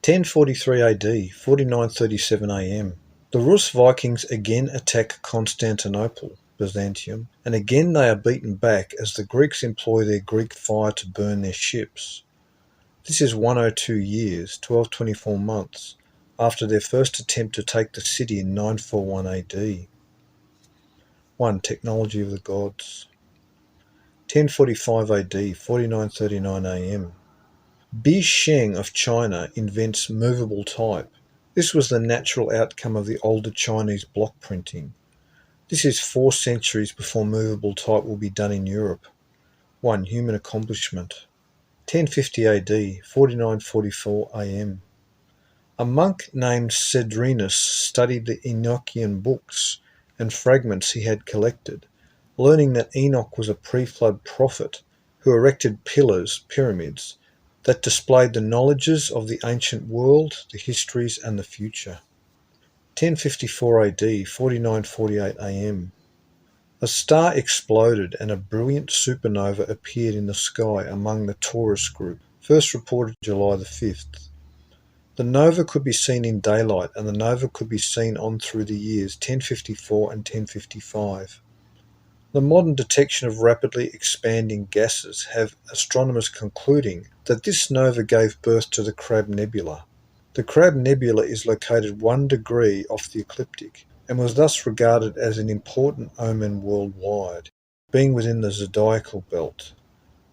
1043 AD, 4937 AM. The Rus Vikings again attack Constantinople, Byzantium, and again they are beaten back as the Greeks employ their Greek fire to burn their ships. This is 102 years, 1224 months, after their first attempt to take the city in 941 AD. 1. Technology of the Gods. 1045 AD, 4939 AM. Bi Sheng of China invents movable type. This was the natural outcome of the older Chinese block printing. This is 4 centuries before movable type will be done in Europe. 1. Human accomplishment. 1050 AD, 4944 AM. A monk named Cedrenus studied the Enochian books and fragments he had collected, learning that Enoch was a pre-flood prophet who erected pillars, pyramids, that displayed the knowledges of the ancient world, the histories, and the future. 1054 AD, 4948 AM. A star exploded and a brilliant supernova appeared in the sky among the Taurus group, first reported July the 5th. The nova could be seen in daylight, and the nova could be seen on through the years 1054 and 1055. The modern detection of rapidly expanding gases have astronomers concluding that this nova gave birth to the Crab Nebula. The Crab Nebula is located 1 degree off the ecliptic and was thus regarded as an important omen worldwide, being within the zodiacal belt.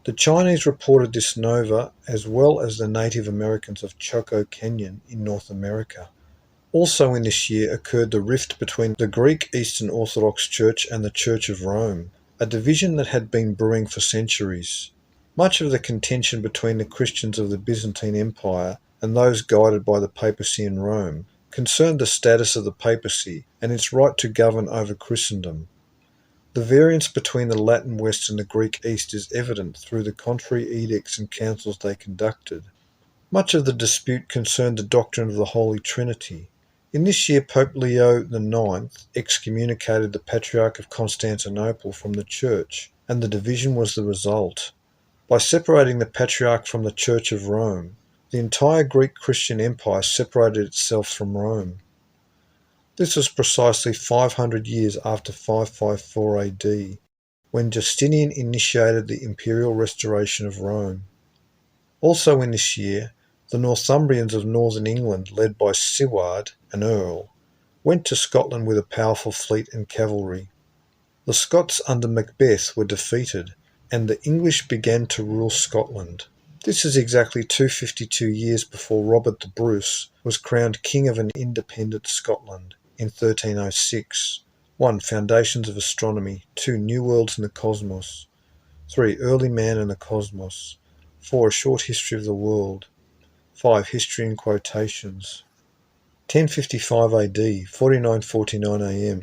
The Chinese reported this nova as well as the Native Americans of Choco Canyon in North America. Also in this year occurred the rift between the Greek Eastern Orthodox Church and the Church of Rome, a division that had been brewing for centuries. Much of the contention between the Christians of the Byzantine Empire and those guided by the papacy in Rome concerned the status of the papacy and its right to govern over Christendom. The variance between the Latin West and the Greek East is evident through the contrary edicts and councils they conducted. Much of the dispute concerned the doctrine of the Holy Trinity. In this year, Pope Leo IX excommunicated the Patriarch of Constantinople from the Church, and the division was the result. By separating the Patriarch from the Church of Rome, the entire Greek Christian Empire separated itself from Rome. This was precisely 500 years after 554 AD, when Justinian initiated the imperial restoration of Rome. Also in this year, the Northumbrians of northern England, led by Siward, an earl, went to Scotland with a powerful fleet and cavalry. The Scots under Macbeth were defeated, and the English began to rule Scotland. This is exactly 252 years before Robert the Bruce was crowned King of an independent Scotland in 1306. 1. Foundations of Astronomy. 2. New Worlds in the Cosmos. 3. Early Man and the Cosmos. 4. A Short History of the World. 5. History in Quotations. 1055 AD, 4949 AM.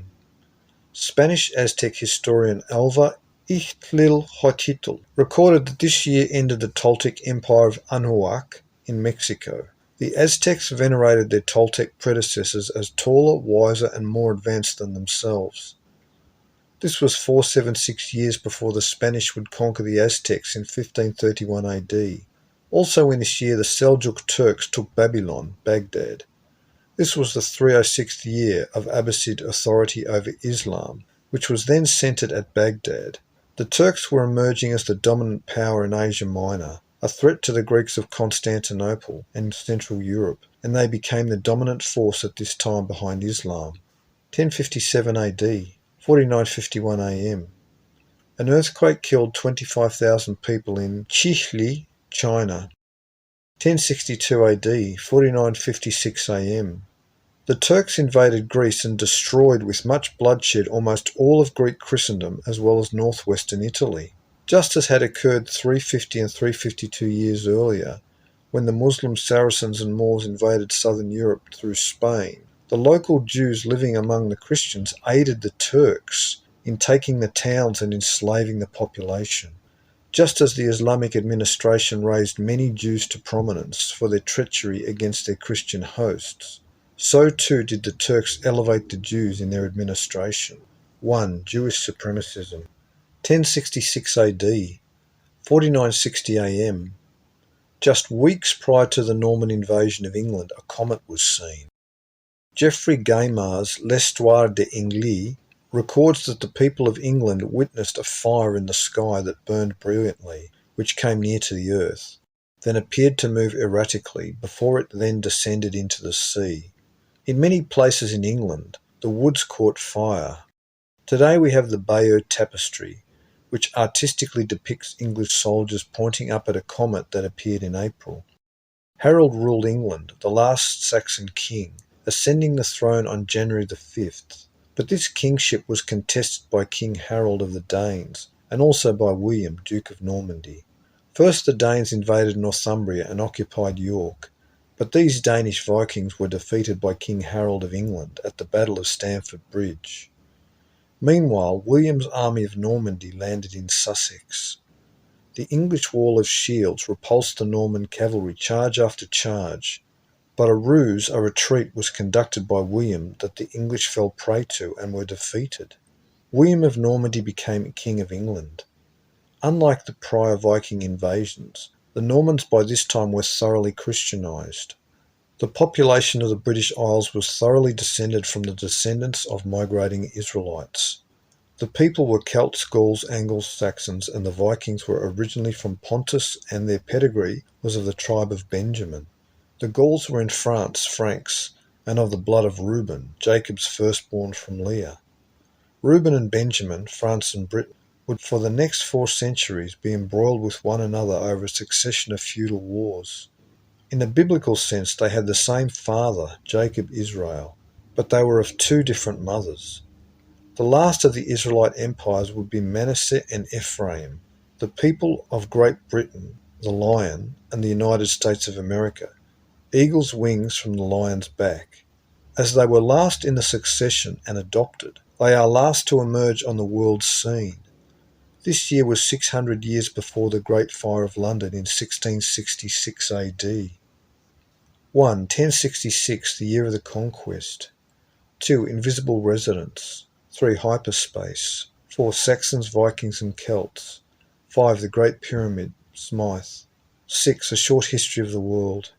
Spanish Aztec historian Alva Ixtlilxochitl recorded that this year ended the Toltec Empire of Anahuac in Mexico. The Aztecs venerated their Toltec predecessors as taller, wiser, and more advanced than themselves. This was 476 years before the Spanish would conquer the Aztecs in 1531 AD. Also in this year, the Seljuk Turks took Babylon, Baghdad. This was the 306th year of Abbasid authority over Islam, which was then centered at Baghdad. The Turks were emerging as the dominant power in Asia Minor, a threat to the Greeks of Constantinople and Central Europe, and they became the dominant force at this time behind Islam. 1057 AD, 4951 AM. An earthquake killed 25,000 people in Chihli, China. 1062 AD, 4956 AM. The Turks invaded Greece and destroyed with much bloodshed almost all of Greek Christendom as well as northwestern Italy, just as had occurred 350 and 352 years earlier when the Muslim Saracens and Moors invaded southern Europe through Spain. The local Jews living among the Christians aided the Turks in taking the towns and enslaving the population. Just as the Islamic administration raised many Jews to prominence for their treachery against their Christian hosts, so too did the Turks elevate the Jews in their administration. 1. Jewish supremacism. 1066 AD, 4960 AM. Just weeks prior to the Norman invasion of England, a comet was seen. Geoffrey Gaymar's L'Histoire d'Englis records that the people of England witnessed a fire in the sky that burned brilliantly, which came near to the earth, then appeared to move erratically before it then descended into the sea. In many places in England, the woods caught fire. Today we have the Bayeux Tapestry, which artistically depicts English soldiers pointing up at a comet that appeared in April. Harold ruled England, the last Saxon king, ascending the throne on January the 5th, but this kingship was contested by King Harold of the Danes, and also by William, Duke of Normandy. First the Danes invaded Northumbria and occupied York, but these Danish Vikings were defeated by King Harold of England at the Battle of Stamford Bridge. Meanwhile, William's army of Normandy landed in Sussex. The English wall of shields repulsed the Norman cavalry charge after charge, but a ruse, a retreat, was conducted by William that the English fell prey to and were defeated. William of Normandy became King of England. Unlike the prior Viking invasions, the Normans by this time were thoroughly Christianized. The population of the British Isles was thoroughly descended from the descendants of migrating Israelites. The people were Celts, Gauls, Anglo-Saxons, and the Vikings were originally from Pontus, and their pedigree was of the tribe of Benjamin. The Gauls were in France, Franks, and of the blood of Reuben, Jacob's firstborn from Leah. Reuben and Benjamin, France and Britain, would for the next 4 centuries be embroiled with one another over a succession of feudal wars. In a biblical sense, they had the same father, Jacob Israel, but they were of 2 different mothers. The last of the Israelite empires would be Manasseh and Ephraim, the people of Great Britain, the lion, and the United States of America, eagle's wings from the lion's back. As they were last in the succession and adopted, they are last to emerge on the world's scene. This year was 600 years before the Great Fire of London in 1666 AD. 1. 1066, the year of the conquest. 2. Invisible residents. 3. Hyperspace. 4. Saxons, Vikings and Celts. 5. The Great Pyramid, Smythe. 6. A short history of the world.